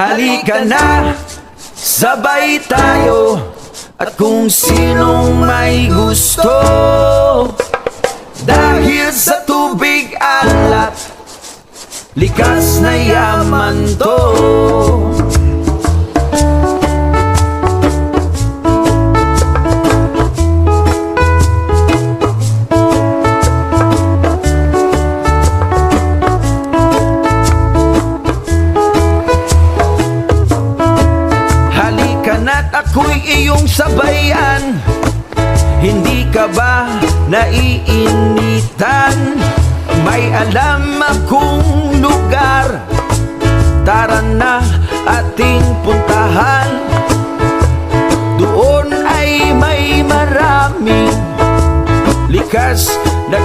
Halika na, sabay tayo, at kung sinong may gusto. Dahil sa tubig alat, likas na yaman to. Ako'y iyong sabayan, hindi ka ba naiinitan? May alam akong lugar, tara na ating puntahan. Doon ay may maraming likas na